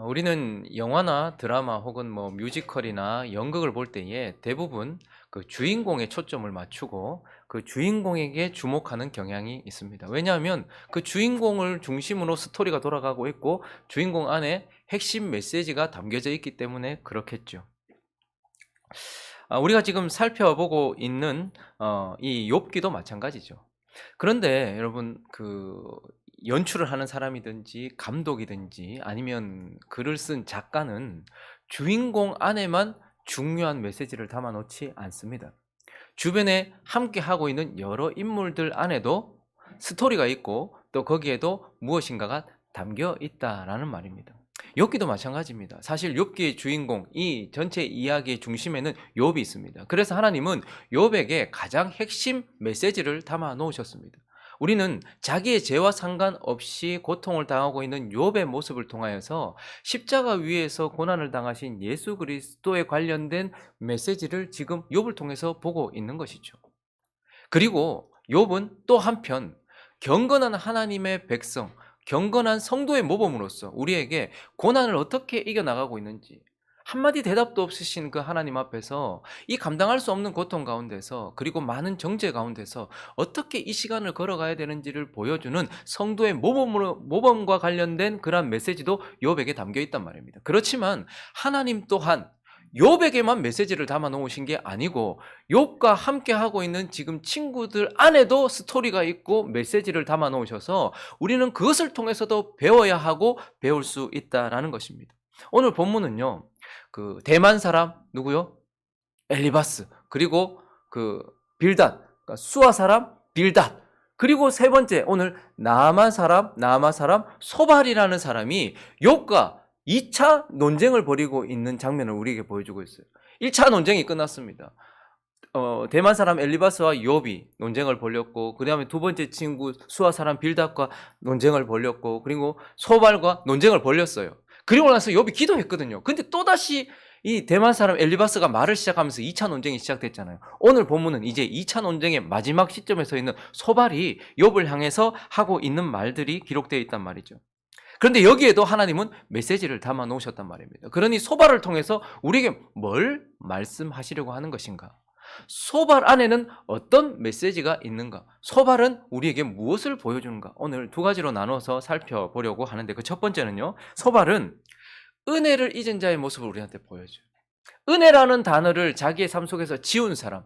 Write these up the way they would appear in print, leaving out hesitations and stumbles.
우리는 영화나 드라마 혹은 뭐 뮤지컬이나 연극을 볼 때에 대부분 그 주인공에 초점을 맞추고 그 주인공에게 주목하는 경향이 있습니다. 왜냐하면 그 주인공을 중심으로 스토리가 돌아가고 있고 주인공 안에 핵심 메시지가 담겨져 있기 때문에 그렇겠죠. 우리가 지금 살펴보고 있는 이 욥기도 마찬가지죠. 그런데 여러분 연출을 하는 사람이든지 감독이든지 아니면 글을 쓴 작가는 주인공 안에만 중요한 메시지를 담아 놓지 않습니다. 주변에 함께 하고 있는 여러 인물들 안에도 스토리가 있고 또 거기에도 무엇인가가 담겨 있다라는 말입니다. 욥기도 마찬가지입니다. 사실 욥기의 주인공, 이 전체 이야기의 중심에는 욥이 있습니다. 그래서 하나님은 욥에게 가장 핵심 메시지를 담아 놓으셨습니다. 우리는 자기의 죄와 상관없이 고통을 당하고 있는 욥의 모습을 통하여서 십자가 위에서 고난을 당하신 예수 그리스도에 관련된 메시지를 지금 욥을 통해서 보고 있는 것이죠. 그리고 욥은 또 한편 경건한 하나님의 백성, 경건한 성도의 모범으로서 우리에게 고난을 어떻게 이겨나가고 있는지 한마디 대답도 없으신 그 하나님 앞에서 이 감당할 수 없는 고통 가운데서 그리고 많은 정죄 가운데서 어떻게 이 시간을 걸어가야 되는지를 보여주는 성도의 모범과 관련된 그러한 메시지도 욥에게 담겨 있단 말입니다. 그렇지만 하나님 또한 욥에게만 메시지를 담아 놓으신 게 아니고 욥과 함께 하고 있는 지금 친구들 안에도 스토리가 있고 메시지를 담아 놓으셔서 우리는 그것을 통해서도 배워야 하고 배울 수 있다라는 것입니다. 오늘 본문은요, 그 대만 사람 누구요? 엘리바스, 그리고 그 빌닷, 그러니까 수아 사람 빌닷, 그리고 세 번째 오늘 나아만 사람 소발이라는 사람이 욥과 2차 논쟁을 벌이고 있는 장면을 우리에게 보여주고 있어요. 1차 논쟁이 끝났습니다. 대만 사람 엘리바스와 욥이 논쟁을 벌였고, 그 다음에 두 번째 친구 수아 사람 빌닷과 논쟁을 벌였고, 그리고 소발과 논쟁을 벌였어요. 그리고 나서 욥이 기도했거든요. 근데 또다시 이 대만 사람 엘리바스가 말을 시작하면서 2차 논쟁이 시작됐잖아요. 오늘 본문은 이제 2차 논쟁의 마지막 시점에 서 있는 소발이 욥을 향해서 하고 있는 말들이 기록되어 있단 말이죠. 그런데 여기에도 하나님은 메시지를 담아 놓으셨단 말입니다. 그러니 소발을 통해서 우리에게 뭘 말씀하시려고 하는 것인가? 소발 안에는 어떤 메시지가 있는가? 소발은 우리에게 무엇을 보여주는가? 오늘 두 가지로 나눠서 살펴보려고 하는데 그 첫 번째는요, 소발은 은혜를 잊은 자의 모습을 우리한테 보여줘요. 은혜라는 단어를 자기의 삶 속에서 지운 사람,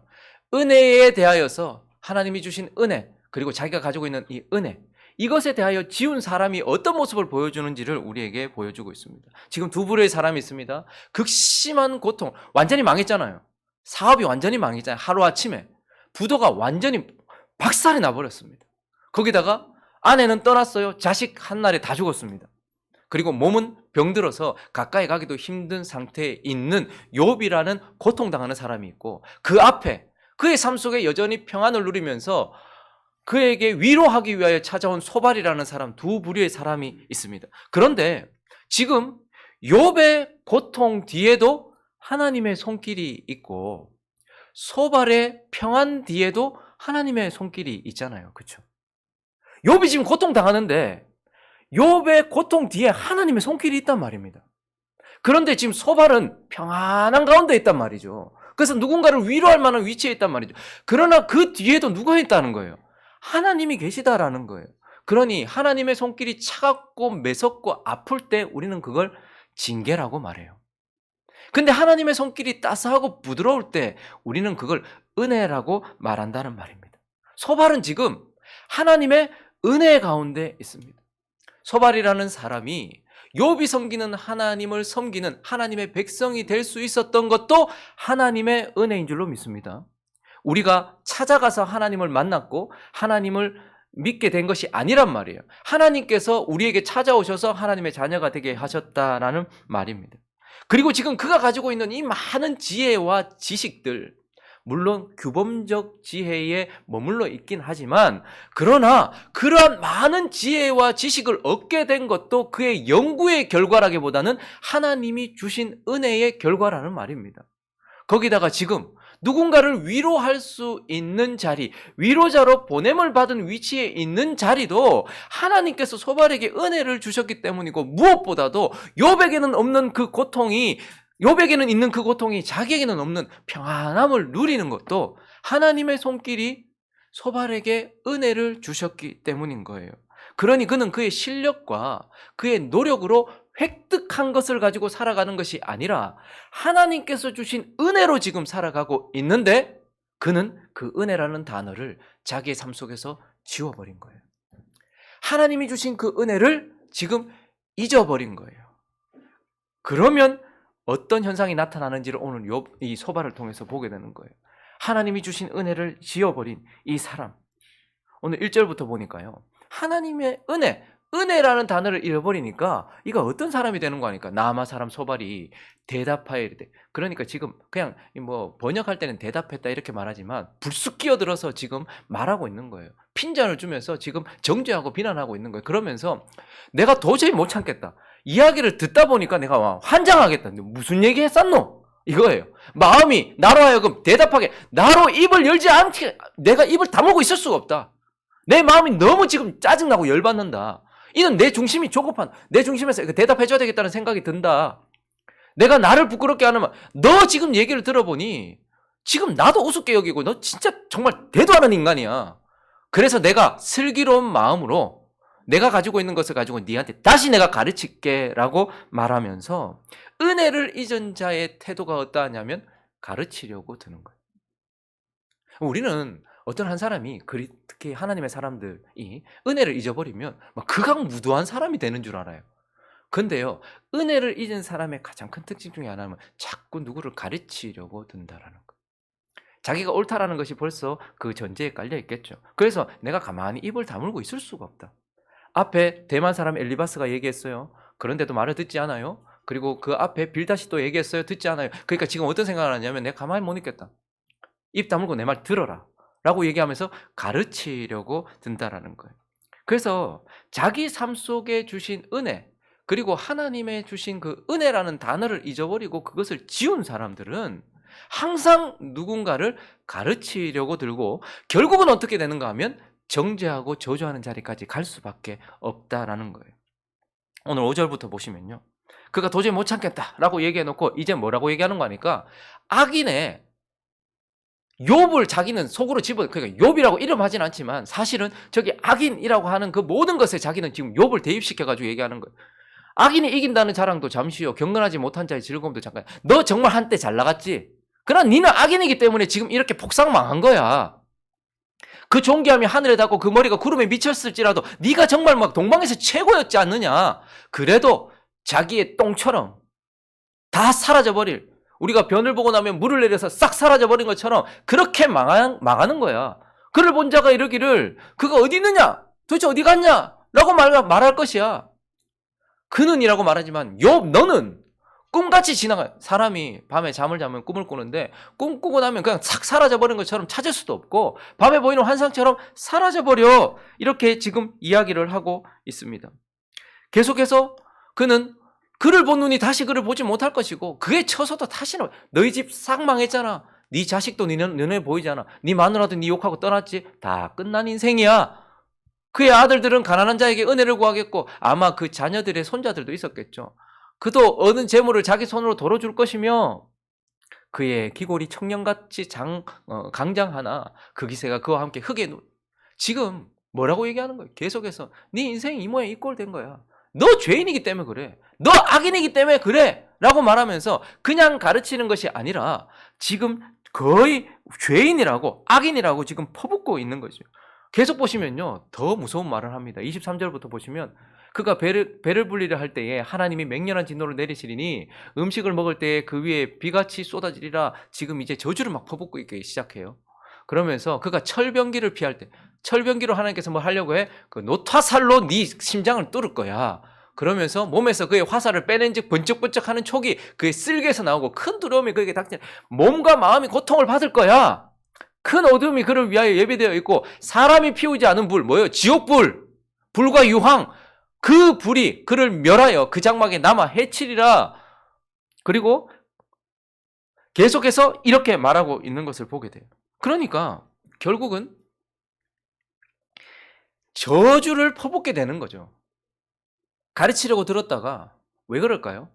은혜에 대하여서 하나님이 주신 은혜, 그리고 자기가 가지고 있는 이 은혜, 이것에 대하여 지운 사람이 어떤 모습을 보여주는지를 우리에게 보여주고 있습니다. 지금 두 부류의 사람이 있습니다. 극심한 고통, 완전히 망했잖아요. 사업이 완전히 망했잖아요. 하루아침에 부도가 완전히 박살이 나버렸습니다. 거기다가 아내는 떠났어요. 자식 한 날에 다 죽었습니다. 그리고 몸은 병들어서 가까이 가기도 힘든 상태에 있는 욥이라는 고통당하는 사람이 있고, 그 앞에 그의 삶 속에 여전히 평안을 누리면서 그에게 위로하기 위하여 찾아온 소발이라는 사람, 두 부류의 사람이 있습니다. 그런데 지금 욥의 고통 뒤에도 하나님의 손길이 있고 소발의 평안 뒤에도 하나님의 손길이 있잖아요. 그렇죠? 욥이 지금 고통당하는데 욥의 고통 뒤에 하나님의 손길이 있단 말입니다. 그런데 지금 소발은 평안한 가운데 있단 말이죠. 그래서 누군가를 위로할 만한 위치에 있단 말이죠. 그러나 그 뒤에도 누가 있다는 거예요? 하나님이 계시다라는 거예요. 그러니 하나님의 손길이 차갑고 매섭고 아플 때 우리는 그걸 징계라고 말해요. 근데 하나님의 손길이 따스하고 부드러울 때 우리는 그걸 은혜라고 말한다는 말입니다. 소발은 지금 하나님의 은혜 가운데 있습니다. 소발이라는 사람이 욥이 섬기는 하나님을 섬기는 하나님의 백성이 될 수 있었던 것도 하나님의 은혜인 줄로 믿습니다. 우리가 찾아가서 하나님을 만났고 하나님을 믿게 된 것이 아니란 말이에요. 하나님께서 우리에게 찾아오셔서 하나님의 자녀가 되게 하셨다라는 말입니다. 그리고 지금 그가 가지고 있는 이 많은 지혜와 지식들, 물론 규범적 지혜에 머물러 있긴 하지만, 그러나 그러한 많은 지혜와 지식을 얻게 된 것도 그의 연구의 결과라기보다는 하나님이 주신 은혜의 결과라는 말입니다. 거기다가 지금 누군가를 위로할 수 있는 자리, 위로자로 보냄을 받은 위치에 있는 자리도 하나님께서 소발에게 은혜를 주셨기 때문이고, 무엇보다도 욥에게는 없는 그 고통이, 욥에게는 있는 그 고통이 자기에게는 없는 평안함을 누리는 것도 하나님의 손길이 소발에게 은혜를 주셨기 때문인 거예요. 그러니 그는 그의 실력과 그의 노력으로 획득한 것을 가지고 살아가는 것이 아니라 하나님께서 주신 은혜로 지금 살아가고 있는데, 그는 그 은혜라는 단어를 자기의 삶 속에서 지워버린 거예요. 하나님이 주신 그 은혜를 지금 잊어버린 거예요. 그러면 어떤 현상이 나타나는지를 오늘 이 소발을 통해서 보게 되는 거예요. 하나님이 주신 은혜를 지워버린 이 사람. 오늘 1절부터 보니까요, 하나님의 은혜라는 단어를 잃어버리니까 이가 어떤 사람이 되는 거 아닙니까? 나아마 사람 소발이 대답하여 이르되, 그러니까 지금 그냥 뭐 번역할 때는 대답했다 이렇게 말하지만 불쑥 끼어들어서 지금 말하고 있는 거예요. 핀잔을 주면서 지금 정죄하고 비난하고 있는 거예요. 그러면서 내가 도저히 못 참겠다, 이야기를 듣다 보니까 내가 환장하겠다. 무슨 얘기 했었노? 이거예요. 마음이 나로 하여금 대답하게, 나로 입을 열지 않게 내가 입을 다물고 있을 수가 없다. 내 마음이 너무 지금 짜증나고 열받는다. 이는 내 중심이 조급한, 내 중심에서 대답해줘야 되겠다는 생각이 든다. 내가 나를 부끄럽게 하는 말, 너 지금 얘기를 들어보니 지금 나도 우습게 여기고 너 진짜 정말 대도 않은 인간이야. 그래서 내가 슬기로운 마음으로 내가 가지고 있는 것을 가지고 니한테 다시 내가 가르칠게 라고 말하면서, 은혜를 잊은 자의 태도가 어떠하냐면 가르치려고 드는 거예요. 우리는 어떤 한 사람이, 특히 하나님의 사람들이 은혜를 잊어버리면 막 극악무도한 사람이 되는 줄 알아요. 근데요, 은혜를 잊은 사람의 가장 큰 특징 중에 하나는 자꾸 누구를 가르치려고 든다라는 거예요. 자기가 옳다라는 것이 벌써 그 전제에 깔려 있겠죠. 그래서 내가 가만히 입을 다물고 있을 수가 없다. 앞에 대만 사람 엘리바스가 얘기했어요. 그런데도 말을 듣지 않아요. 그리고 그 앞에 빌닷이 또 얘기했어요. 듣지 않아요. 그러니까 지금 어떤 생각을 하냐면, 내가 가만히 못 있겠다, 입 다물고 내 말 들어라 라고 얘기하면서 가르치려고 든다라는 거예요. 그래서 자기 삶 속에 주신 은혜, 그리고 하나님의 주신 그 은혜라는 단어를 잊어버리고 그것을 지운 사람들은 항상 누군가를 가르치려고 들고, 결국은 어떻게 되는가 하면 정죄하고 저주하는 자리까지 갈 수밖에 없다라는 거예요. 오늘 5절부터 보시면요, 그가 도저히 못 참겠다라고 얘기해놓고 이제 뭐라고 얘기하는 거 아니까, 악인의 욥을 자기는 속으로 그러니까 욥이라고 이름하진 않지만 사실은 저기 악인이라고 하는 그 모든 것에 자기는 지금 욥을 대입시켜가지고 얘기하는 거예요. 악인이 이긴다는 자랑도 잠시요, 경건하지 못한 자의 즐거움도 잠깐. 너 정말 한때 잘 나갔지? 그러나 니는 악인이기 때문에 지금 이렇게 폭삭망한 거야. 그 존귀함이 하늘에 닿고 그 머리가 구름에 미쳤을지라도 네가 정말 막 동방에서 최고였지 않느냐. 그래도 자기의 똥처럼 다 사라져버릴, 우리가 변을 보고 나면 물을 내려서 싹 사라져버린 것처럼 그렇게 망하는 거야. 그를 본 자가 이르기를 그가 어디 있느냐? 도대체 어디 갔냐? 라고 말할 것이야. 그는 이라고 말하지만 욥 너는 꿈같이 지나가. 사람이 밤에 잠을 자면 꿈을 꾸는데 꿈 꾸고 나면 그냥 싹 사라져버린 것처럼 찾을 수도 없고 밤에 보이는 환상처럼 사라져버려. 이렇게 지금 이야기를 하고 있습니다. 계속해서 그는 그를 본 눈이 다시 그를 보지 못할 것이고, 그에 쳐서도 다시는, 너희 집 싹 망했잖아. 네 자식도 네 눈에 보이잖아. 네 마누라도 네 욕하고 떠났지. 다 끝난 인생이야. 그의 아들들은 가난한 자에게 은혜를 구하겠고 아마 그 자녀들의 손자들도 있었겠죠. 그도 얻은 재물을 자기 손으로 덜어줄 것이며, 그의 기골이 청년같이 강장하나 그 기세가 그와 함께 흙에 지금 뭐라고 얘기하는 거예요? 계속해서 네 인생이 이 모양 이 꼴 된 거야. 너 죄인이기 때문에 그래. 너 악인이기 때문에 그래. 라고 말하면서 그냥 가르치는 것이 아니라 지금 거의 죄인이라고, 악인이라고 지금 퍼붓고 있는 거죠. 계속 보시면요, 더 무서운 말을 합니다. 23절부터 보시면, 그가 배를 불리려 할 때에 하나님이 맹렬한 진노를 내리시리니 음식을 먹을 때에 그 위에 비같이 쏟아지리라. 지금 이제 저주를 막 퍼붓고 있기 시작해요. 그러면서 그가 철병기를 피할 때, 철병기로 하나님께서 뭘 하려고 해? 그 노타살로 네 심장을 뚫을 거야. 그러면서 몸에서 그의 화살을 빼낸 즉 번쩍번쩍하는 촉이 그의 쓸개에서 나오고 큰 두려움이 그에게 닥치니 몸과 마음이 고통을 받을 거야. 큰 어둠이 그를 위하여 예비되어 있고 사람이 피우지 않은 불, 뭐예요? 지옥불, 불과 유황, 그 불이 그를 멸하여 그 장막에 남아 해치리라. 그리고 계속해서 이렇게 말하고 있는 것을 보게 돼요. 그러니까 결국은 저주를 퍼붓게 되는 거죠. 가르치려고 들었다가 왜 그럴까요?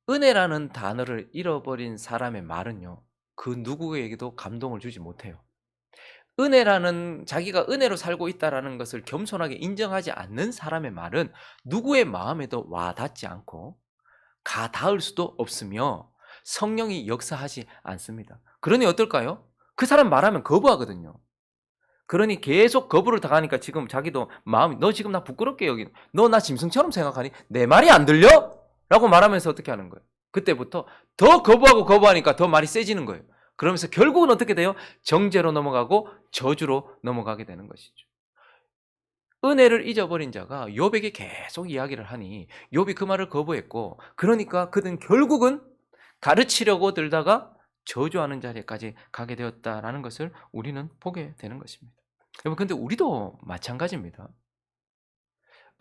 은혜라는 단어를 잃어버린 사람의 말은요, 그 누구에게도 감동을 주지 못해요. 은혜라는, 자기가 은혜로 살고 있다라는 것을 겸손하게 인정하지 않는 사람의 말은 누구의 마음에도 와닿지 않고 가닿을 수도 없으며 성령이 역사하지 않습니다. 그러니 어떨까요? 그 사람 말하면 거부하거든요. 그러니 계속 거부를 당하니까 지금 자기도 마음이, 너 지금 나 부끄럽게 여기, 너 나 짐승처럼 생각하니? 내 말이 안 들려? 라고 말하면서 어떻게 하는 거예요? 그때부터 더 거부하고 거부하니까 더 말이 세지는 거예요. 그러면서 결국은 어떻게 돼요? 정죄로 넘어가고 저주로 넘어가게 되는 것이죠. 은혜를 잊어버린 자가 욥에게 계속 이야기를 하니 욥이 그 말을 거부했고, 그러니까 그는 결국은 가르치려고 들다가 저주하는 자리까지 가게 되었다라는 것을 우리는 보게 되는 것입니다. 여러분, 근데 우리도 마찬가지입니다.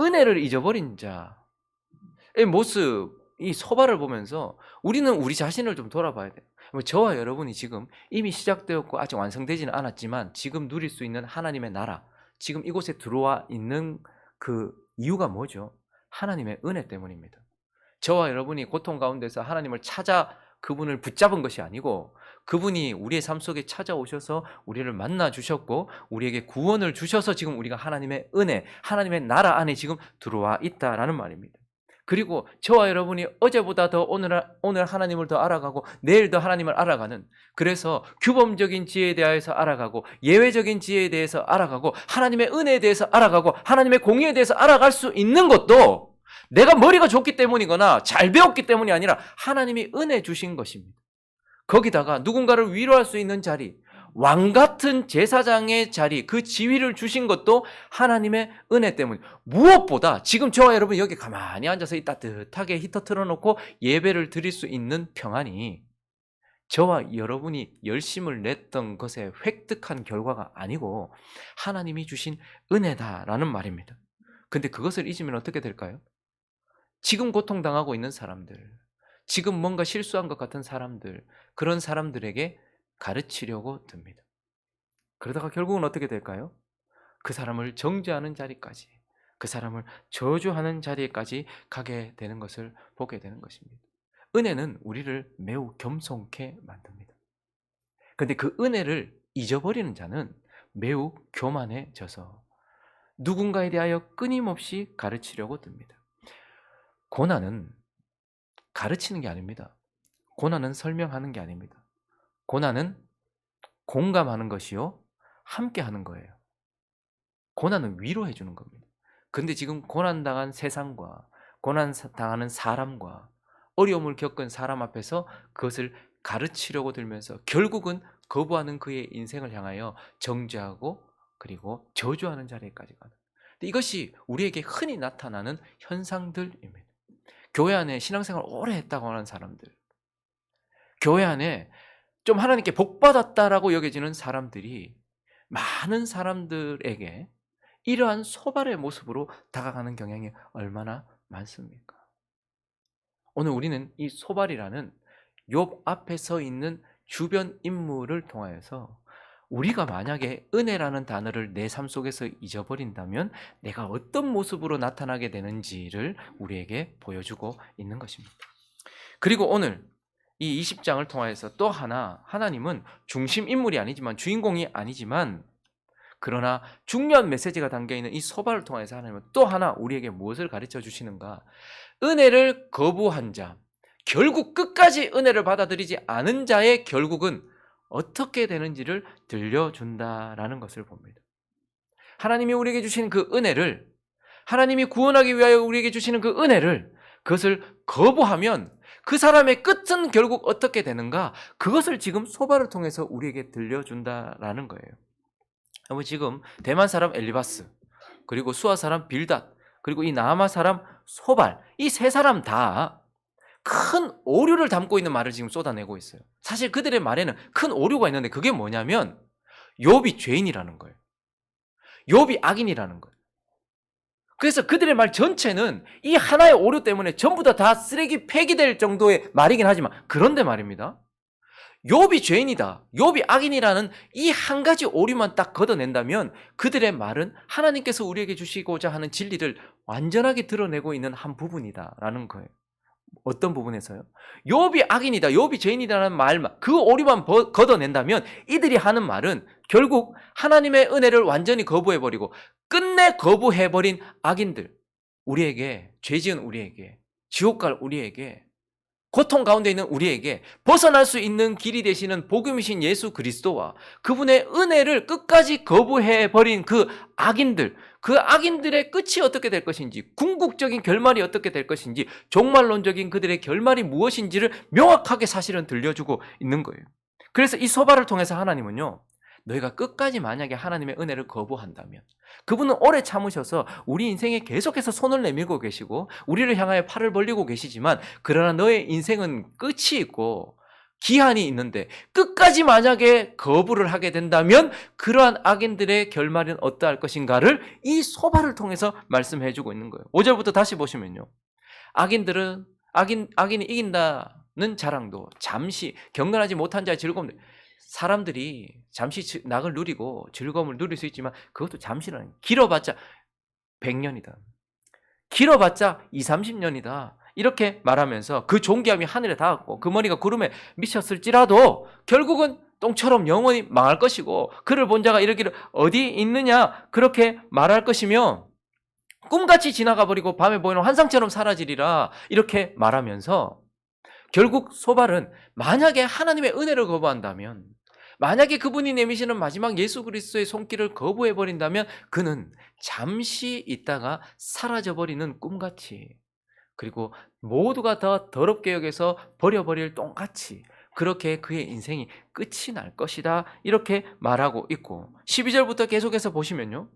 은혜를 잊어버린 자의 모습, 이 소발을 보면서 우리는 우리 자신을 좀 돌아봐야 돼요. 저와 여러분이 지금 이미 시작되었고 아직 완성되지는 않았지만 지금 누릴 수 있는 하나님의 나라, 지금 이곳에 들어와 있는 그 이유가 뭐죠? 하나님의 은혜 때문입니다. 저와 여러분이 고통 가운데서 하나님을 찾아 그분을 붙잡은 것이 아니고, 그분이 우리의 삶 속에 찾아오셔서 우리를 만나 주셨고 우리에게 구원을 주셔서 지금 우리가 하나님의 은혜, 하나님의 나라 안에 지금 들어와 있다라는 말입니다. 그리고 저와 여러분이 어제보다 더 오늘 하나님을 더 알아가고 내일 더 하나님을 알아가는, 그래서 규범적인 지혜에 대해서 알아가고 예외적인 지혜에 대해서 알아가고 하나님의 은혜에 대해서 알아가고 하나님의 공의에 대해서 알아갈 수 있는 것도 내가 머리가 좋기 때문이거나 잘 배웠기 때문이 아니라 하나님이 은혜 주신 것입니다. 거기다가 누군가를 위로할 수 있는 자리, 왕 같은 제사장의 자리, 그 지위를 주신 것도 하나님의 은혜 때문에, 무엇보다 지금 저와 여러분 여기 가만히 앉아서 이 따뜻하게 히터 틀어놓고 예배를 드릴 수 있는 평안이 저와 여러분이 열심을 냈던 것에 획득한 결과가 아니고 하나님이 주신 은혜다라는 말입니다. 근데 그것을 잊으면 어떻게 될까요? 지금 고통당하고 있는 사람들, 지금 뭔가 실수한 것 같은 사람들, 그런 사람들에게 가르치려고 듭니다. 그러다가 결국은 어떻게 될까요? 그 사람을 정죄하는 자리까지, 그 사람을 저주하는 자리까지 가게 되는 것을 보게 되는 것입니다. 은혜는 우리를 매우 겸손케 만듭니다. 그런데 그 은혜를 잊어버리는 자는 매우 교만해져서 누군가에 대하여 끊임없이 가르치려고 듭니다. 고난은 가르치는 게 아닙니다. 고난은 설명하는 게 아닙니다. 고난은 공감하는 것이요, 함께 하는 거예요. 고난은 위로해 주는 겁니다. 근데 지금 고난당한 세상과 고난당하는 사람과 어려움을 겪은 사람 앞에서 그것을 가르치려고 들면서 결국은 거부하는 그의 인생을 향하여 정죄하고 그리고 저주하는 자리까지 가는, 이것이 우리에게 흔히 나타나는 현상들입니다. 교회 안에 신앙생활 오래 했다고 하는 사람들, 교회 안에 좀 하나님께 복받았다라고 여겨지는 사람들이 많은 사람들에게 이러한 소발의 모습으로 다가가는 경향이 얼마나 많습니까? 오늘 우리는 이 소발이라는 욥 앞에 서 있는 주변 인물을 통하여서 우리가 만약에 은혜라는 단어를 내 삶 속에서 잊어버린다면 내가 어떤 모습으로 나타나게 되는지를 우리에게 보여주고 있는 것입니다. 그리고 오늘 이 20장을 통하여서 또 하나님은 중심 인물이 아니지만, 주인공이 아니지만, 그러나 중요한 메시지가 담겨있는 이 소발을 통해서 하나님은 또 하나 우리에게 무엇을 가르쳐 주시는가? 은혜를 거부한 자, 결국 끝까지 은혜를 받아들이지 않은 자의 결국은 어떻게 되는지를 들려준다라는 것을 봅니다. 하나님이 우리에게 주시는 그 은혜를, 하나님이 구원하기 위하여 우리에게 주시는 그 은혜를, 그것을 거부하면 그 사람의 끝은 결국 어떻게 되는가? 그것을 지금 소발을 통해서 우리에게 들려준다라는 거예요. 지금 대만 사람 엘리바스, 그리고 수아 사람 빌닷, 그리고 이 나아마 사람 소발, 이 세 사람 다 큰 오류를 담고 있는 말을 지금 쏟아내고 있어요. 사실 그들의 말에는 큰 오류가 있는데 그게 뭐냐면 욥이 죄인이라는 거예요. 욥이 악인이라는 거예요. 그래서 그들의 말 전체는 이 하나의 오류 때문에 전부 다 쓰레기 폐기될 정도의 말이긴 하지만, 그런데 말입니다, 욥이 죄인이다, 욥이 악인이라는 이 한 가지 오류만 딱 걷어낸다면 그들의 말은 하나님께서 우리에게 주시고자 하는 진리를 완전하게 드러내고 있는 한 부분이다라는 거예요. 어떤 부분에서요? 욥이 악인이다, 욥이 죄인이다라는 말만, 그 오류만 걷어낸다면 이들이 하는 말은 결국 하나님의 은혜를 완전히 거부해버리고 끝내 거부해버린 악인들, 우리에게, 죄지은 우리에게, 지옥 갈 우리에게, 고통 가운데 있는 우리에게 벗어날 수 있는 길이 되시는 복음이신 예수 그리스도와 그분의 은혜를 끝까지 거부해버린 그 악인들, 그 악인들의 끝이 어떻게 될 것인지, 궁극적인 결말이 어떻게 될 것인지, 종말론적인 그들의 결말이 무엇인지를 명확하게 사실은 들려주고 있는 거예요. 그래서 이 소발을 통해서 하나님은요, 너희가 끝까지 만약에 하나님의 은혜를 거부한다면, 그분은 오래 참으셔서 우리 인생에 계속해서 손을 내밀고 계시고 우리를 향하여 팔을 벌리고 계시지만, 그러나 너의 인생은 끝이 있고 기한이 있는데 끝까지 만약에 거부를 하게 된다면 그러한 악인들의 결말은 어떠할 것인가를 이 소발을 통해서 말씀해 주고 있는 거예요. 5절부터 다시 보시면요, 악인들은 악인이 이긴다는 자랑도 잠시, 경건하지 못한 자의 즐거움, 사람들이 잠시 낙을 누리고 즐거움을 누릴 수 있지만 그것도 잠시라는 거예요. 길어봤자 100년이다. 길어봤자 20, 30년이다. 이렇게 말하면서 그 존귀함이 하늘에 닿았고 그 머리가 구름에 미쳤을지라도 결국은 똥처럼 영원히 망할 것이고 그를 본 자가 이르기를 어디 있느냐 그렇게 말할 것이며 꿈같이 지나가 버리고 밤에 보이는 환상처럼 사라지리라 이렇게 말하면서 결국 소발은 만약에 하나님의 은혜를 거부한다면, 만약에 그분이 내미시는 마지막 예수 그리스도의 손길을 거부해버린다면 그는 잠시 있다가 사라져버리는 꿈같이, 그리고 모두가 더 더럽게 여겨서 버려버릴 똥같이 그렇게 그의 인생이 끝이 날 것이다 이렇게 말하고 있고, 12절부터 계속해서 보시면요,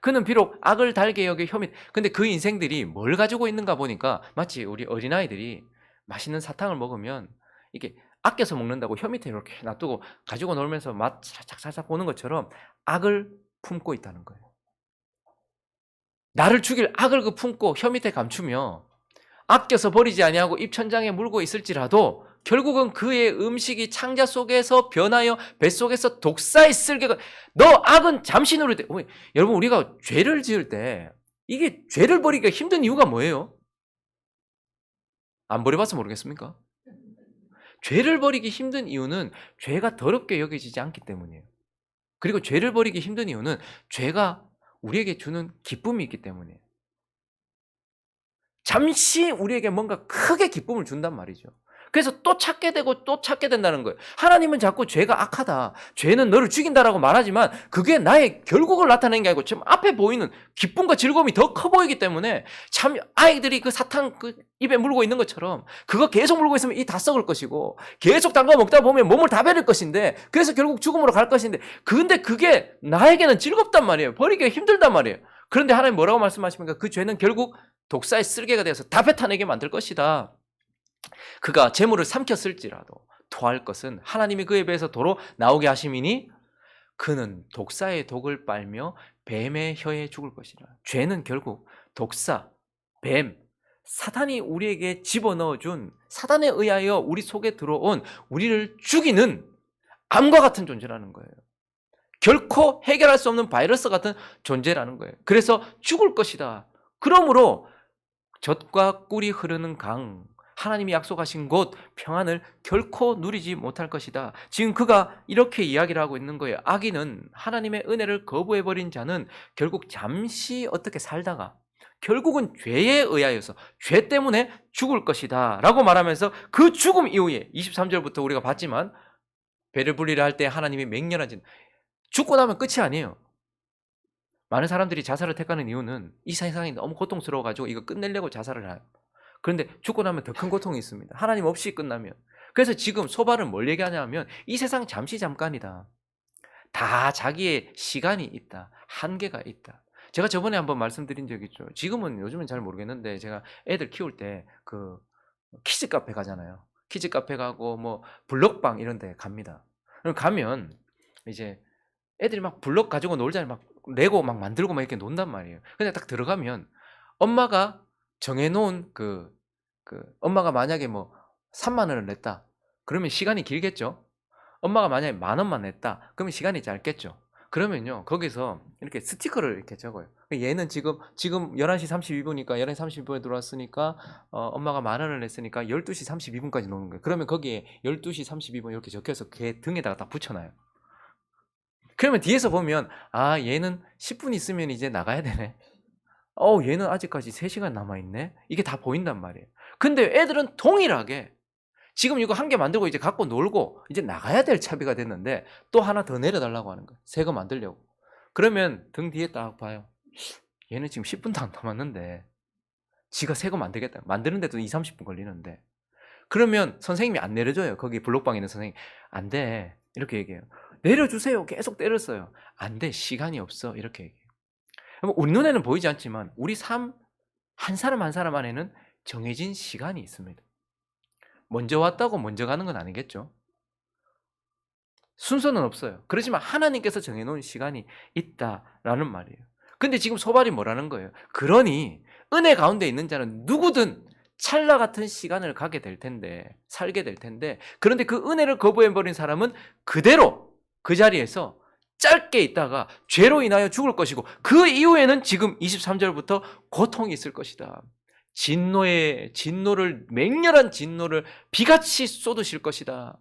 그는 비록 악을 달게 여겨 근데 그 인생들이 뭘 가지고 있는가 보니까 마치 우리 어린아이들이 맛있는 사탕을 먹으면 이게 아껴서 먹는다고 혀 밑에 이렇게 놔두고 가지고 놀면서 맛 살짝 보는 것처럼 악을 품고 있다는 거예요. 나를 죽일 악을 품고 혀 밑에 감추며 아껴서 버리지 아니하고 입천장에 물고 있을지라도 결국은 그의 음식이 창자 속에서 변하여 뱃속에서 독사의 쓸개가, 너 악은 잠시 누릴 때, 여러분 우리가 죄를 지을 때 이게 죄를 버리기가 힘든 이유가 뭐예요? 안 버려봐서 모르겠습니까? 죄를 버리기 힘든 이유는 죄가 더럽게 여겨지지 않기 때문이에요. 그리고 죄를 버리기 힘든 이유는 죄가 우리에게 주는 기쁨이 있기 때문이에요. 잠시 우리에게 뭔가 크게 기쁨을 준단 말이죠. 그래서 또 찾게 되고 또 찾게 된다는 거예요. 하나님은 자꾸 죄가 악하다, 죄는 너를 죽인다라고 말하지만 그게 나의 결국을 나타내는 게 아니고 지금 앞에 보이는 기쁨과 즐거움이 더 커 보이기 때문에, 참 아이들이 그 사탕 그 입에 물고 있는 것처럼 그거 계속 물고 있으면 이 다 썩을 것이고 계속 담가 먹다 보면 몸을 다 베릴 것인데, 그래서 결국 죽음으로 갈 것인데, 근데 그게 나에게는 즐겁단 말이에요. 버리기가 힘들단 말이에요. 그런데 하나님 뭐라고 말씀하십니까? 그 죄는 결국 독사의 쓸개가 되어서 다 뱉어내게 만들 것이다. 그가 재물을 삼켰을지라도 토할 것은 하나님이 그에 비해서 도로 나오게 하심이니 그는 독사의 독을 빨며 뱀의 혀에 죽을 것이라. 죄는 결국 독사, 뱀, 사탄이 우리에게 집어넣어준, 사단에 의하여 우리 속에 들어온 우리를 죽이는 암과 같은 존재라는 거예요. 결코 해결할 수 없는 바이러스 같은 존재라는 거예요. 그래서 죽을 것이다. 그러므로 젖과 꿀이 흐르는 강, 하나님이 약속하신 곳 평안을 결코 누리지 못할 것이다. 지금 그가 이렇게 이야기를 하고 있는 거예요. 악인은, 하나님의 은혜를 거부해버린 자는 결국 잠시 어떻게 살다가 결국은 죄에 의하여서, 죄 때문에 죽을 것이다 라고 말하면서 그 죽음 이후에 23절부터 우리가 봤지만 배를 분리를 할 때 하나님이 맹렬하신, 죽고 나면 끝이 아니에요. 많은 사람들이 자살을 택하는 이유는 이 세상이 너무 고통스러워가지고 이거 끝내려고 자살을 해요. 그런데 죽고 나면 더 큰 고통이 있습니다. 하나님 없이 끝나면. 그래서 지금 소발은 뭘 얘기하냐면 이 세상 잠시 잠깐이다. 다 자기의 시간이 있다. 한계가 있다. 제가 저번에 한번 말씀드린 적이 있죠. 지금은 요즘은 잘 모르겠는데 제가 애들 키울 때 그 키즈 카페 가잖아요. 키즈 카페 가고 뭐 블록방 이런 데 갑니다. 그럼 가면 이제 애들이 막 블록 가지고 놀잖아요. 막 레고 막 만들고 막 이렇게 논단 말이에요. 근데 딱 들어가면 엄마가 정해놓은 엄마가 만약에 뭐 3만 원을 냈다. 그러면 시간이 길겠죠. 엄마가 만약에 10,000원만 냈다. 그러면 시간이 짧겠죠. 그러면요. 거기서 이렇게 스티커를 이렇게 적어요. 얘는 지금 11시 32분이니까 11시 32분에 들어왔으니까 엄마가 10,000원을 냈으니까 12시 32분까지 노는 거예요. 그러면 거기에 12시 32분 이렇게 적혀서 걔 등에다가 딱 붙여놔요. 그러면 뒤에서 보면 아, 얘는 10분 있으면 이제 나가야 되네. 얘는 아직까지 3시간 남아있네. 이게 다 보인단 말이에요. 근데 애들은 동일하게 지금 이거 한 개 만들고 이제 갖고 놀고 이제 나가야 될 차비가 됐는데 또 하나 더 내려달라고 하는 거예요. 새 거 만들려고. 그러면 등 뒤에 딱 봐요. 얘는 지금 10분도 안 남았는데 지가 새 거 만들겠다. 만드는데도 2, 30분 걸리는데. 그러면 선생님이 안 내려줘요. 거기 블록방에 있는 선생님이. 안 돼. 이렇게 얘기해요. 내려주세요. 계속 때렸어요. 안 돼. 시간이 없어. 이렇게 얘기해요. 우리 눈에는 보이지 않지만 우리 삶 한 사람 한 사람 안에는 정해진 시간이 있습니다. 먼저 왔다고 먼저 가는 건 아니겠죠. 순서는 없어요. 그렇지만 하나님께서 정해놓은 시간이 있다라는 말이에요. 근데 지금 소발이 뭐라는 거예요? 그러니 은혜 가운데 있는 자는 누구든 찰나 같은 시간을 가게 될 텐데, 살게 될 텐데, 그런데 그 은혜를 거부해버린 사람은 그대로 그 자리에서 짧게 있다가 죄로 인하여 죽을 것이고 그 이후에는 지금 23절부터 고통이 있을 것이다. 진노를 맹렬한 진노를 비같이 쏟으실 것이다.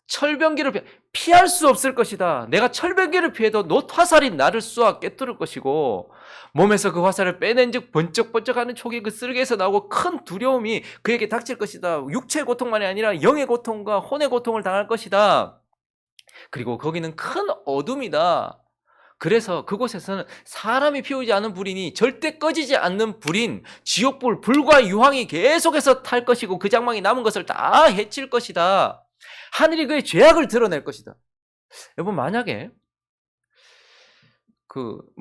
철병기를 피할 수 없을 것이다. 내가 철병기를 피해도 화살이 나를 쏘아 깨뜨릴 것이고 몸에서 그 화살을 빼낸 즉 번쩍번쩍하는 촉이 그 쓸개에서 나오고 큰 두려움이 그에게 닥칠 것이다. 육체의 고통만이 아니라 영의 고통과 혼의 고통을 당할 것이다. 그리고 거기는 큰 어둠이다. 그래서 그곳에서는 사람이 피우지 않은 불이니 절대 꺼지지 않는 불인 지옥불, 불과 유황이 계속해서 탈 것이고 그 장막이 남은 것을 다 해칠 것이다. 하늘이 그의 죄악을 드러낼 것이다. 여러분, 만약에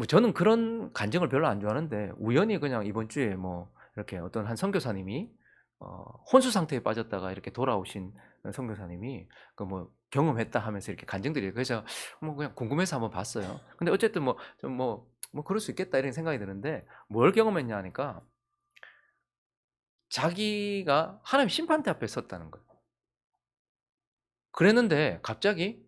저는 그런 간증을 별로 안 좋아하는데 우연히 그냥 이번 주에 이렇게 어떤 한 선교사님이 혼수 상태에 빠졌다가 이렇게 돌아오신 선교사님이 경험했다 하면서 이렇게 간증들이, 그래서 그냥 궁금해서 한번 봤어요. 근데 어쨌든 그럴 수 있겠다 이런 생각이 드는데 뭘 경험했냐 하니까 자기가 하나님 심판대 앞에 섰다는 거예요. 그랬는데 갑자기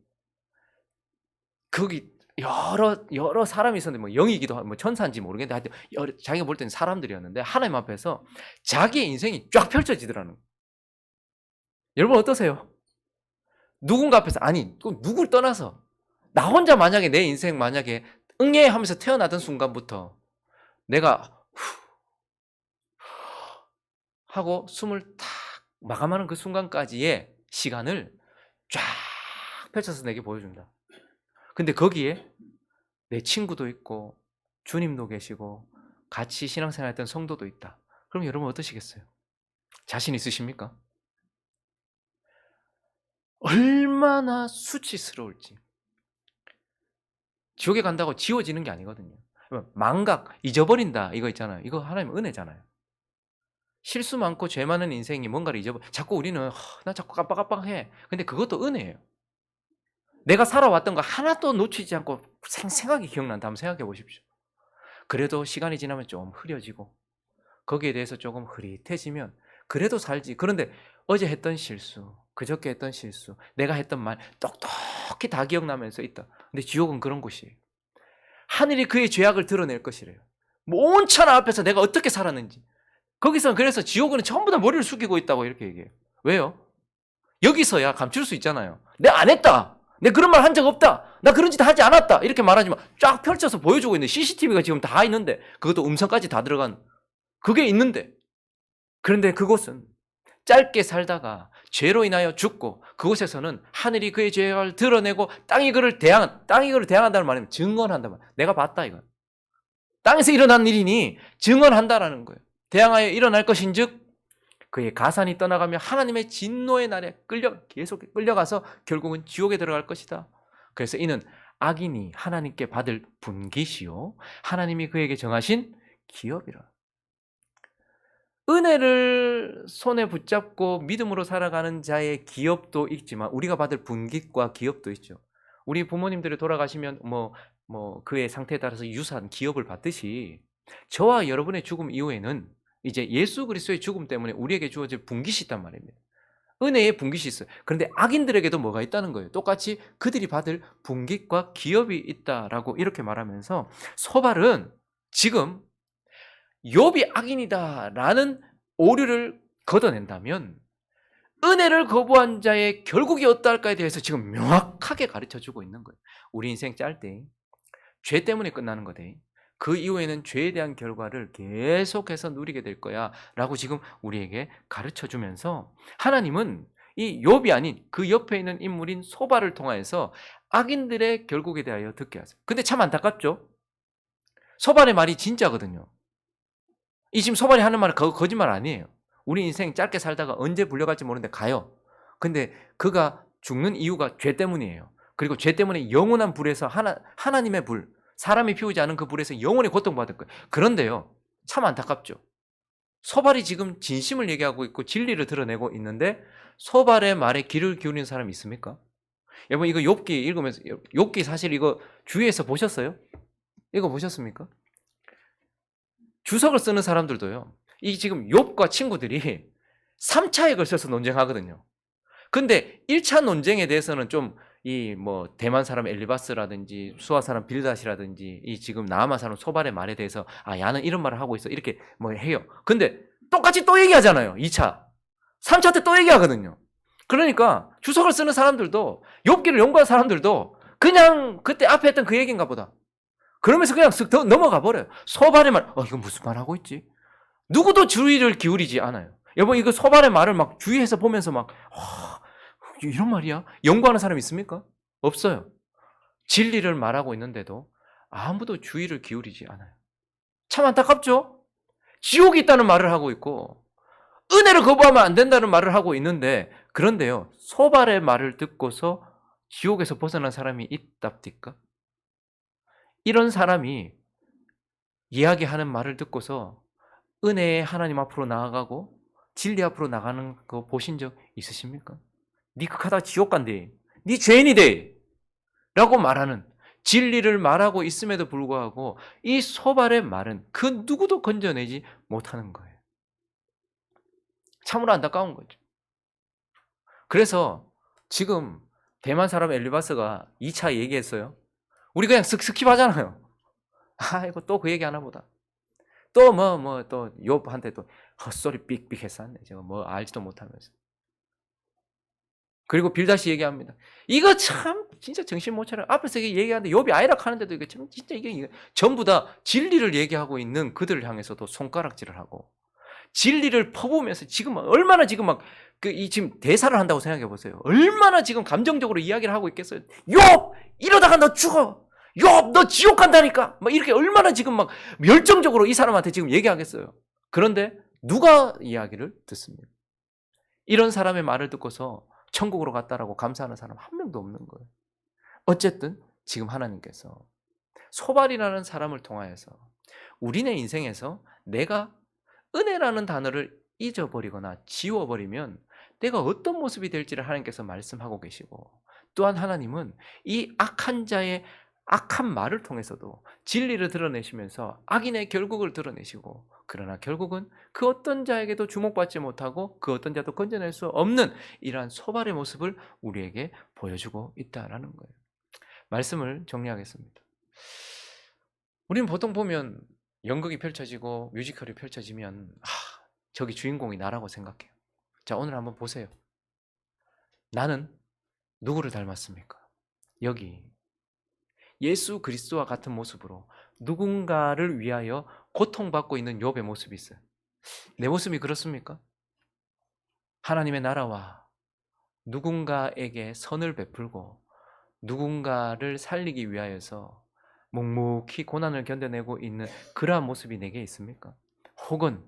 거기 여러 사람이 있었는데 영이기도 하고 천사인지 모르겠는데 하여튼 자기가 볼 때는 사람들이었는데 하나님 앞에서 자기의 인생이 쫙 펼쳐지더라는 거예요. 여러분 어떠세요? 누군가 앞에서, 아니 누굴 떠나서 나 혼자 만약에 내 인생 만약에 응애하면서 태어나던 순간부터 내가 하고 숨을 탁 마감하는 그 순간까지의 시간을 쫙 펼쳐서 내게 보여준다. 근데 거기에 내 친구도 있고 주님도 계시고 같이 신앙생활했던 성도도 있다. 그럼 여러분 어떠시겠어요? 자신 있으십니까? 얼마나 수치스러울지. 지옥에 간다고 지워지는 게 아니거든요. 망각, 잊어버린다 이거 있잖아요. 이거 하나님의 은혜잖아요. 실수 많고 죄 많은 인생이 뭔가를 자꾸 우리는 나 자꾸 깜빡깜빡해. 근데 그것도 은혜예요. 내가 살아왔던 거 하나도 놓치지 않고 생생하게 기억난다. 한번 생각해 보십시오. 그래도 시간이 지나면 좀 흐려지고 거기에 대해서 조금 흐릿해지면 그래도 살지. 그런데 어제 했던 실수, 그저께 했던 실수, 내가 했던 말 똑똑히 다 기억나면서 있다. 근데 지옥은 그런 곳이에요. 하늘이 그의 죄악을 드러낼 것이래요. 온 천하 앞에서 내가 어떻게 살았는지. 거기서는 그래서 지옥은 전부 다 머리를 숙이고 있다고 이렇게 얘기해요. 왜요? 여기서야 감출 수 있잖아요. 내가 안 했다. 내가 그런 말 한 적 없다. 나 그런 짓 하지 않았다. 이렇게 말하지만 쫙 펼쳐서 보여주고 있는데 CCTV가 지금 다 있는데 그것도 음성까지 다 들어간 그게 있는데, 그런데 그곳은 짧게 살다가 죄로 인하여 죽고 그곳에서는 하늘이 그의 죄악을 드러내고 땅이 그를 대항한다는 말이면 증언한다는 말. 내가 봤다 이건. 땅에서 일어난 일이니 증언한다라는 거예요. 대항하여 일어날 것인즉 그의 가산이 떠나가며 하나님의 진노의 날에 계속 끌려가서 결국은 지옥에 들어갈 것이다. 그래서 이는 악인이 하나님께 받을 분깃이요 하나님이 그에게 정하신 기업이라. 은혜를 손에 붙잡고 믿음으로 살아가는 자의 기업도 있지만 우리가 받을 분깃과 기업도 있죠. 우리 부모님들이 돌아가시면 그의 상태에 따라서 유산, 기업을 받듯이 저와 여러분의 죽음 이후에는 이제 예수 그리스도의 죽음 때문에 우리에게 주어질 분깃이 있단 말입니다. 은혜의 분깃이 있어요. 그런데 악인들에게도 뭐가 있다는 거예요. 똑같이 그들이 받을 분깃과 기업이 있다라고 이렇게 말하면서 소발은 지금 욥이 악인이다라는 오류를 걷어낸다면 은혜를 거부한 자의 결국이 어떨까에 대해서 지금 명확하게 가르쳐주고 있는 거예요. 우리 인생 짤 때 죄 때문에 끝나는 거대. 그 이후에는 죄에 대한 결과를 계속해서 누리게 될 거야 라고 지금 우리에게 가르쳐주면서 하나님은 이 욥이 아닌 그 옆에 있는 인물인 소바를 통하여서 악인들의 결국에 대하여 듣게 하세요. 근데 참 안타깝죠. 소발의 말이 진짜거든요. 이 지금 소발이 하는 말은 거짓말 아니에요. 우리 인생 짧게 살다가 언제 불려갈지 모르는데 가요. 근데 그가 죽는 이유가 죄 때문이에요. 그리고 죄 때문에 영원한 불에서 하나님의 불, 사람이 피우지 않은 그 불에서 영원히 고통받을 거예요. 그런데요, 참 안타깝죠. 소발이 지금 진심을 얘기하고 있고 진리를 드러내고 있는데 소발의 말에 귀를 기울이는 사람이 있습니까? 여러분 이거 욥기 읽으면서 욥기 사실 이거 주위에서 보셨어요? 이거 보셨습니까? 주석을 쓰는 사람들도요. 이 지금 욥과 친구들이 3차에 걸쳐서 논쟁하거든요. 근데 1차 논쟁에 대해서는 좀 이 뭐 대만 사람 엘리바스라든지 수아 사람 빌닷이라든지 이 지금 나아만 사람 소발의 말에 대해서 아 야는 이런 말을 하고 있어 이렇게 뭐 해요. 근데 똑같이 또 얘기하잖아요. 2차. 3차 때 또 얘기하거든요. 그러니까 주석을 쓰는 사람들도 욥기를 연구한 사람들도 그냥 그때 앞에 했던 그 얘기인가 보다. 그러면서 그냥 쓱 더 넘어가 버려요. 소발의 말, 이건 무슨 말 하고 있지? 누구도 주의를 기울이지 않아요. 여러분 이거 소발의 말을 막 주위에서 보면서 막 이런 말이야? 연구하는 사람 있습니까? 없어요. 진리를 말하고 있는데도 아무도 주의를 기울이지 않아요. 참 안타깝죠? 지옥이 있다는 말을 하고 있고 은혜를 거부하면 안 된다는 말을 하고 있는데 그런데요. 소발의 말을 듣고서 지옥에서 벗어난 사람이 있답니까? 이런 사람이 이야기하는 말을 듣고서 은혜의 하나님 앞으로 나아가고 진리 앞으로 나가는 거 보신 적 있으십니까? 니 극하다 지옥 간대. 니 죄인이대. 라고 말하는 진리를 말하고 있음에도 불구하고 이 소발의 말은 그 누구도 건져내지 못하는 거예요. 참으로 안타까운 거죠. 그래서 지금 대만 사람 엘리바스가 2차 얘기했어요. 우리 그냥 스킵 하잖아요. 아이고 또 그 얘기 하나 보다. 또 또 욥한테 또 헛소리 삑삑 했었네. 제가 뭐 알지도 못하면서. 그리고 빌닷이 얘기합니다. 이거 참 진짜 정신 못 차려. 앞에서 얘기하는데 욥이 아이락 하는데도 이게 참 진짜 이게 전부 다 진리를 얘기하고 있는 그들을 향해서도 손가락질을 하고 진리를 퍼부으면서 지금 얼마나 지금 막 이 지금 대사를 한다고 생각해 보세요. 얼마나 지금 감정적으로 이야기를 하고 있겠어요. 욥 이러다가 너 죽어. 욥 너 지옥 간다니까. 막 이렇게 얼마나 지금 막 멸정적으로 이 사람한테 지금 얘기하겠어요. 그런데 누가 이야기를 듣습니까? 이런 사람의 말을 듣고서 천국으로 갔다라고 감사하는 사람 한 명도 없는 거예요. 어쨌든 지금 하나님께서 소발이라는 사람을 통하여서 우리네 인생에서 내가 은혜라는 단어를 잊어버리거나 지워버리면 내가 어떤 모습이 될지를 하나님께서 말씀하고 계시고 또한 하나님은 이 악한 자의 악한 말을 통해서도 진리를 드러내시면서 악인의 결국을 드러내시고 그러나 결국은 그 어떤 자에게도 주목받지 못하고 그 어떤 자도 건져낼 수 없는 이러한 소발의 모습을 우리에게 보여주고 있다라는 거예요. 말씀을 정리하겠습니다. 우리는 보통 보면 연극이 펼쳐지고 뮤지컬이 펼쳐지면 저기 주인공이 나라고 생각해요. 자, 오늘 한번 보세요. 나는 누구를 닮았습니까? 여기 예수 그리스도와 같은 모습으로 누군가를 위하여 고통받고 있는 욥의 모습이 있어요. 내 모습이 그렇습니까? 하나님의 나라와 누군가에게 선을 베풀고 누군가를 살리기 위하여서 묵묵히 고난을 견뎌내고 있는 그러한 모습이 내게 있습니까? 혹은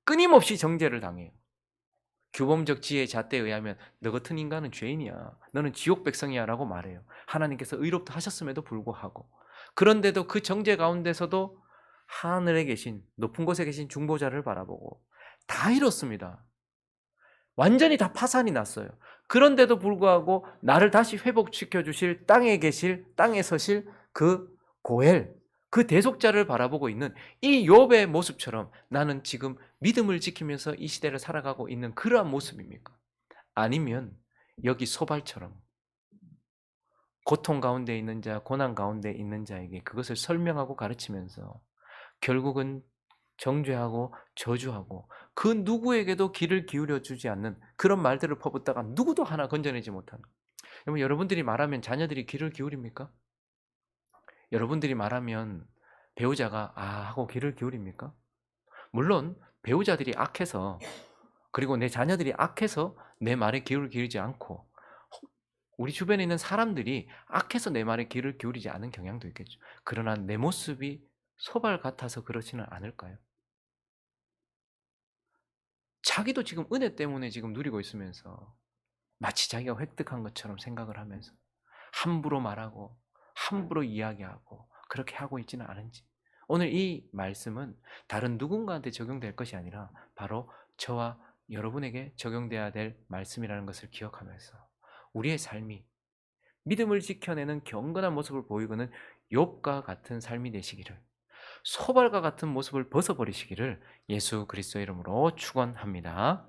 끊임없이 정죄를 당해요. 규범적 지혜의 잣대에 의하면 너 같은 인간은 죄인이야. 너는 지옥 백성이야 라고 말해요. 하나님께서 의롭다 하셨음에도 불구하고 그런데도 그 정죄 가운데서도 하늘에 계신 높은 곳에 계신 중보자를 바라보고 다 이렇습니다. 완전히 다 파산이 났어요. 그런데도 불구하고 나를 다시 회복시켜 주실 땅에 서실 그 고엘 그 대속자를 바라보고 있는 이 욥의 모습처럼 나는 지금 믿음을 지키면서 이 시대를 살아가고 있는 그러한 모습입니까? 아니면 여기 소발처럼 고통 가운데 있는 자, 고난 가운데 있는 자에게 그것을 설명하고 가르치면서 결국은 정죄하고 저주하고 그 누구에게도 귀를 기울여 주지 않는 그런 말들을 퍼붓다가 누구도 하나 건져내지 못하는. 여러분들이 말하면 자녀들이 귀를 기울입니까? 여러분들이 말하면 배우자가 "아." 하고 귀를 기울입니까? 물론 배우자들이 악해서, 그리고 내 자녀들이 악해서 내 말에 귀를 기울이지 않고, 우리 주변에 있는 사람들이 악해서 내 말에 귀를 기울이지 않은 경향도 있겠죠. 그러나 내 모습이 소발 같아서 그렇지는 않을까요? 자기도 지금 은혜 때문에 지금 누리고 있으면서 마치 자기가 획득한 것처럼 생각을 하면서 함부로 말하고 함부로 이야기하고 그렇게 하고 있지는 않은지, 오늘 이 말씀은 다른 누군가한테 적용될 것이 아니라 바로 저와 여러분에게 적용돼야 될 말씀이라는 것을 기억하면서 우리의 삶이 믿음을 지켜내는 경건한 모습을 보이고는 욥과 같은 삶이 되시기를, 소발과 같은 모습을 벗어버리시기를 예수 그리스도의 이름으로 축원합니다.